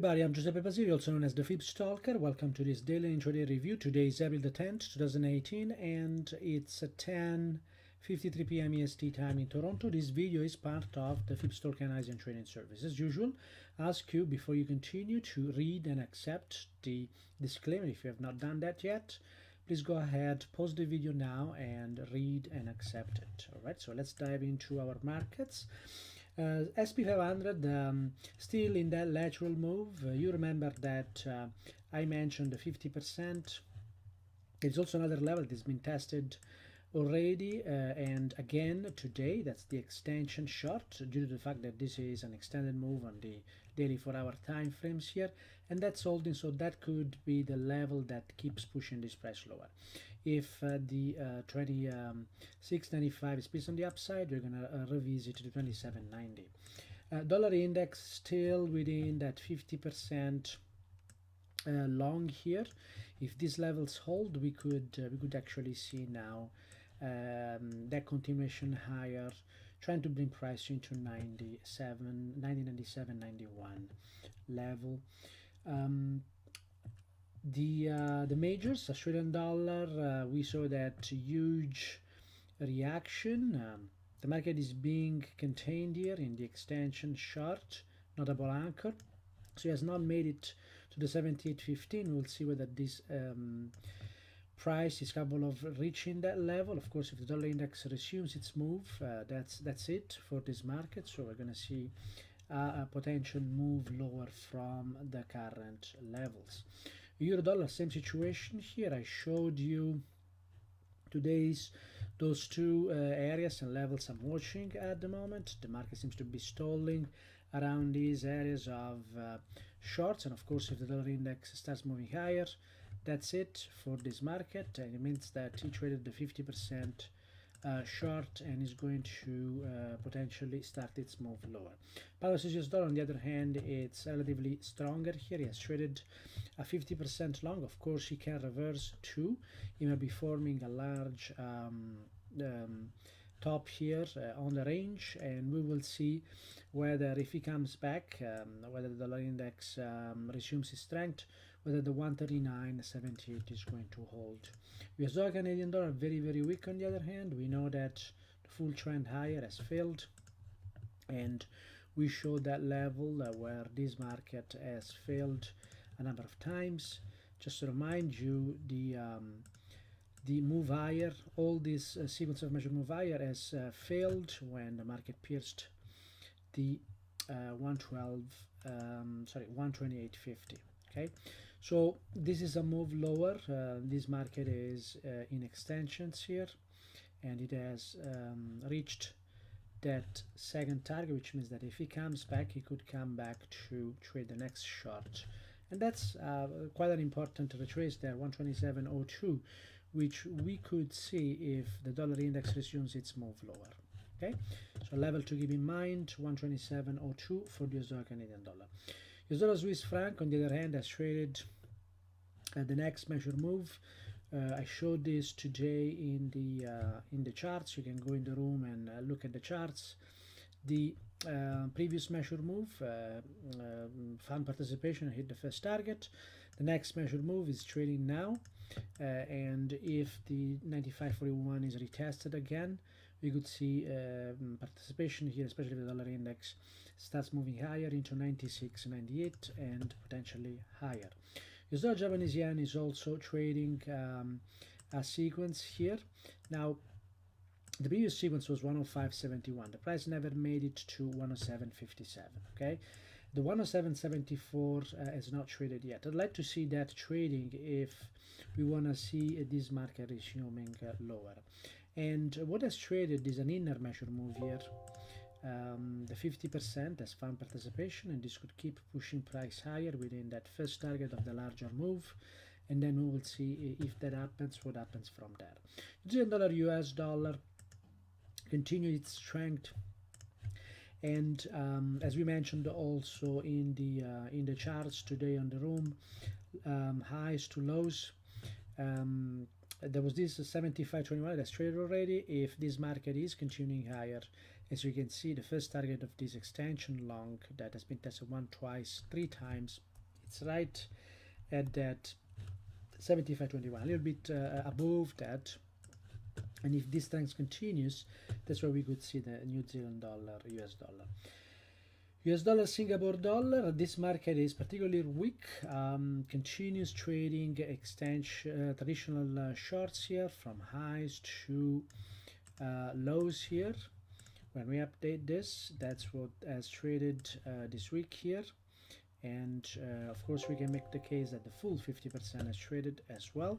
everybody, I'm Giuseppe Basili, also known as the FibStalker. Welcome to this daily intraday review. Today is April the 10th, 2018, and it's 10:53 p.m. EST time in Toronto. This video is part of the FibStalker Analysis and Trading Service. As usual, I ask you before you continue to read and accept the disclaimer. If you have not done that yet, please go ahead, pause the video now and read and accept it. All right, so let's dive into our markets. SP 500 still in that lateral move. You remember that I mentioned the 50%. It's also another level that has been tested already, and again today. That's the extension short, due to the fact that this is an extended move on the daily 4-hour time frames here, and that's holding, so that could be the level that keeps pushing this price lower. If the 26.95 is based on the upside, we're gonna revisit the 27.90. Dollar index still within that 50% long here. If these levels hold, we could actually see now that continuation higher, trying to bring price into 97, 90, 91 level. The majors, Australian dollar, we saw that huge reaction. The market is being contained here in the extension short, notable anchor, so it has not made it to the 78.15. We'll see whether this price is capable of reaching that level. Of course, if the dollar index resumes its move, that's it for this market. So we're going to see a potential move lower from the current levels. Euro dollar, same situation here. I showed you those two areas and levels I'm watching at the moment. The market seems to be stalling around these areas of shorts, and of course if the dollar index starts moving higher, that's it for this market, and it means that he traded the 50% short and is going to potentially start its move lower. Pound versus US dollar, on the other hand, it's relatively stronger here. He has traded a 50% long. Of course, he can reverse too. He may be forming a large top here on the range, and we will see whether, if he comes back, whether the dollar index resumes its strength, whether the 139.78 is going to hold. US dollar, Canadian dollar, very weak. On the other hand, we know that the full trend higher has failed, and we showed that level where this market has failed a number of times. Just to remind you, the move higher, all this sequence of measured move higher has failed when the market pierced the 128.50. Okay, so this is a move lower. This market is in extensions here, and it has reached that second target, which means that if he comes back, he could come back to trade the next short, and that's quite an important retrace there, 127.02, which we could see if the dollar index resumes its move lower. Okay, so level to keep in mind, 127.02 for the US dollar, Canadian dollar. US dollar Swiss franc, on the other hand, has traded the next measured move. I showed this today in the charts. You can go in the room and look at the charts. The previous measured move, fund participation, hit the first target. The next measured move is trading now, and if the 95.41 is retested again, we could see participation here, especially if the dollar index starts moving higher into 96.98 and potentially higher. US dollar Japanese yen is also trading a sequence here. Now, the previous sequence was 105.71. The price never made it to 107.57. Okay, the 107.74 has not traded yet. I'd like to see that trading if we want to see this market resuming lower. And what has traded is an inner measure move here. The 50% has found participation, and this could keep pushing price higher within that first target of the larger move, and then we will see if that happens, what happens from there. New Zealand dollar, US dollar continue its strength, and as we mentioned also in the charts today on the room, highs to lows. There was this 75.21 that's traded already. If this market is continuing higher, as you can see, the first target of this extension long that has been tested once, twice, three times It's right at that 75.21, a little bit above that. And if this strength continues, that's where we could see the New Zealand dollar, US dollar. US dollar, Singapore dollar, this market is particularly weak, continues trading extension, traditional shorts here from highs to lows here. When we update this, that's what has traded this week here. And of course we can make the case that the full 50% has traded as well.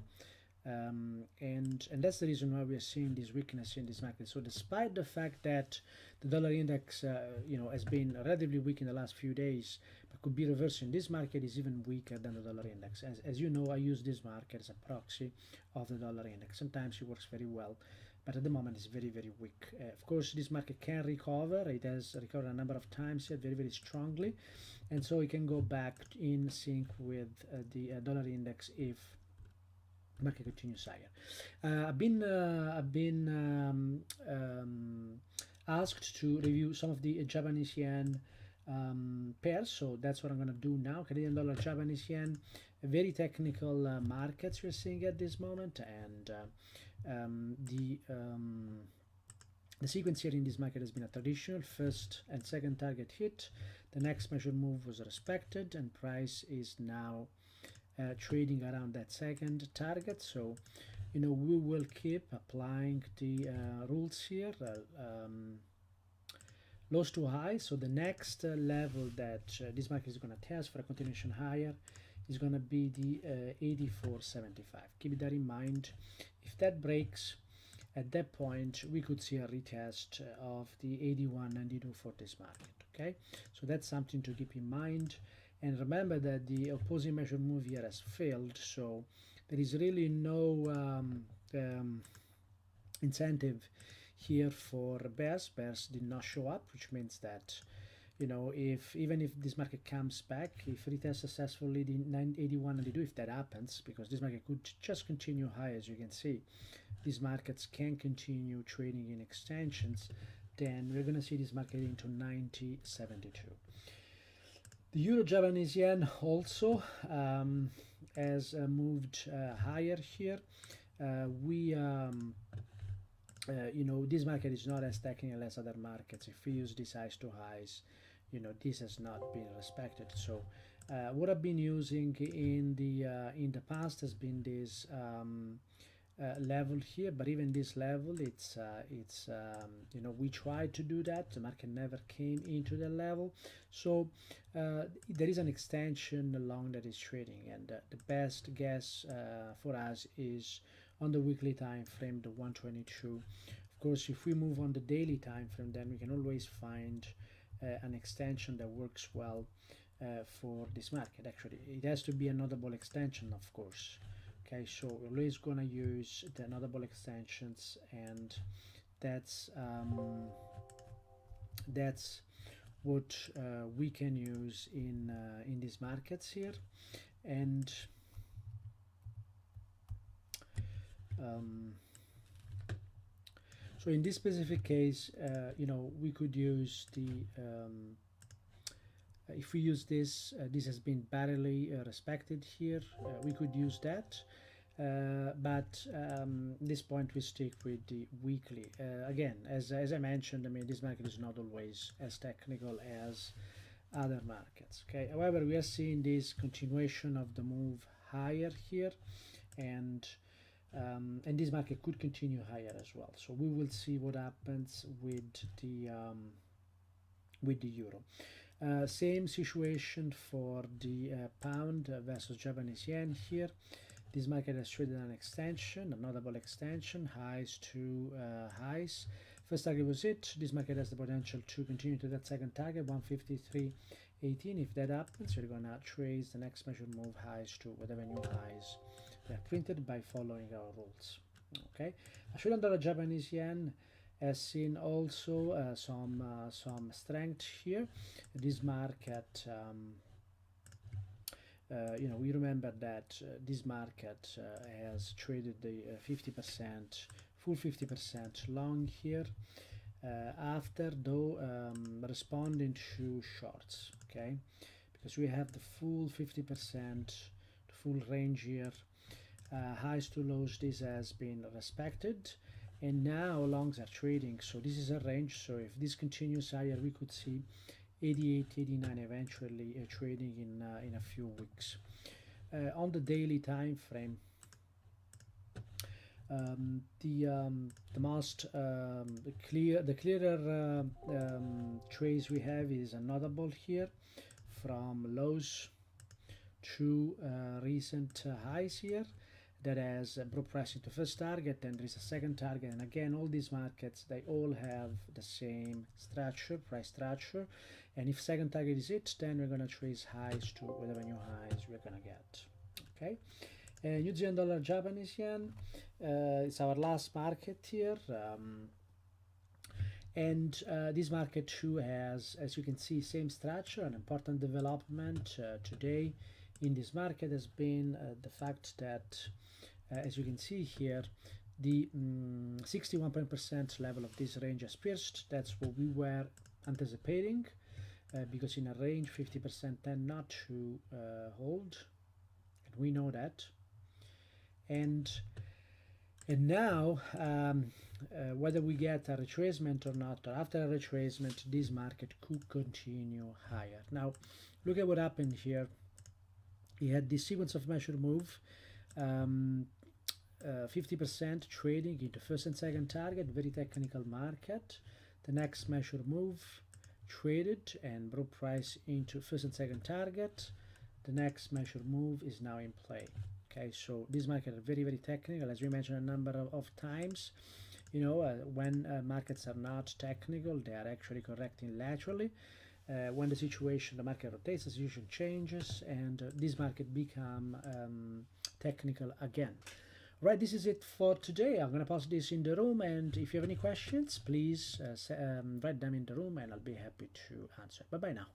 And that's the reason why we are seeing this weakness in this market. So despite the fact that the dollar index has been relatively weak in the last few days, but could be reversing, this market is even weaker than the dollar index. As you know, I use this market as a proxy of the dollar index. Sometimes it works very well, but at the moment it's very, very weak. Of course, this market can recover. It has recovered a number of times here very, very strongly, and so it can go back in sync with the dollar index if market continues higher. I've been asked to review some of the Japanese yen pairs, so that's what I'm going to do now. Canadian dollar, Japanese yen, very technical markets we're seeing at this moment, and the sequence here in this market has been a traditional first and second target hit. The next measure move was respected, and price is now trading around that second target. So we will keep applying the rules here, lows to high. So the next level that this market is going to test for a continuation higher is going to be the 84.75. Keep that in mind. If that breaks, at that point we could see a retest of the 81.92 for this market. Okay, so that's something to keep in mind. And remember that the opposing measure move here has failed, so there is really no incentive here for bears. Bears did not show up, which means that even if this market comes back, if it retests successfully the 81.92, if that happens, because this market could just continue high, as you can see, these markets can continue trading in extensions, then we're going to see this market into 90.72. The Euro Japanese yen also has moved higher here. This market is not as technical as other markets. If we use these highs to highs, this has not been respected. So what I've been using in the past has been this level here, but even this level, we tried to do that. The market never came into the level, so there is an extension along that is trading, and the best guess for us is on the weekly time frame, the 122. Of course, if we move on the daily time frame, then we can always find an extension that works well for this market. Actually, it has to be a notable extension, of course. Okay, so we're always gonna use the notable extensions, and that's what we can use in these markets here. And so in this specific case, we could use the if we use this, this has been barely respected here. We could use that, but at this point we stick with the weekly. Again, as I mentioned, I mean, this market is not always as technical as other markets. Okay, however, we are seeing this continuation of the move higher here, and this market could continue higher as well. So we will see what happens with the euro. Same situation for the pound versus Japanese yen here. This market has traded an extension, a notable extension, highs to highs. First target was it. This market has the potential to continue to that second target, 153.18. If that happens, we're gonna trace the next measure move highs to whatever new highs they are printed by following our rules. Okay, Australian dollar, Japanese yen has seen also some strength here. This market, we remember that this market has traded the 50%, full 50% long here, after though responding to shorts. Okay, because we have the full 50%, the full range here. Highs to lows, this has been respected, and now longs are trading. So this is a range, so if this continues higher, we could see 88, 89 eventually trading in a few weeks. On the daily time frame, the most the clearer trace we have is a notable here from lows to recent highs here, that has broke price into first target, and there is a second target, and again all these markets, they all have the same structure, price structure, and if second target is hit, then we're going to trace highs to whatever new highs we're going to get. Okay, New Zealand dollar, Japanese yen, it's our last market here, and this market too has, as you can see, same structure. An important development today in this market has been the fact that, as you can see here, the 61% level of this range has pierced. That's what we were anticipating, because in a range 50% tend not to hold, and we know that. And now whether we get a retracement or not, or after a retracement, this market could continue higher. Now look at what happened here. We had this sequence of measure move, 50% trading into first and second target, very technical market. The next measure move traded and broke price into first and second target. The next measure move is now in play. Okay, so this market is very, very technical, as we mentioned a number of times. You know, when markets are not technical, they are actually correcting laterally. When the situation, the market rotates, the situation changes, and this market become technical again. Right, this is it for today. I'm going to post this in the room, and if you have any questions, please write them in the room, and I'll be happy to answer. Bye bye now.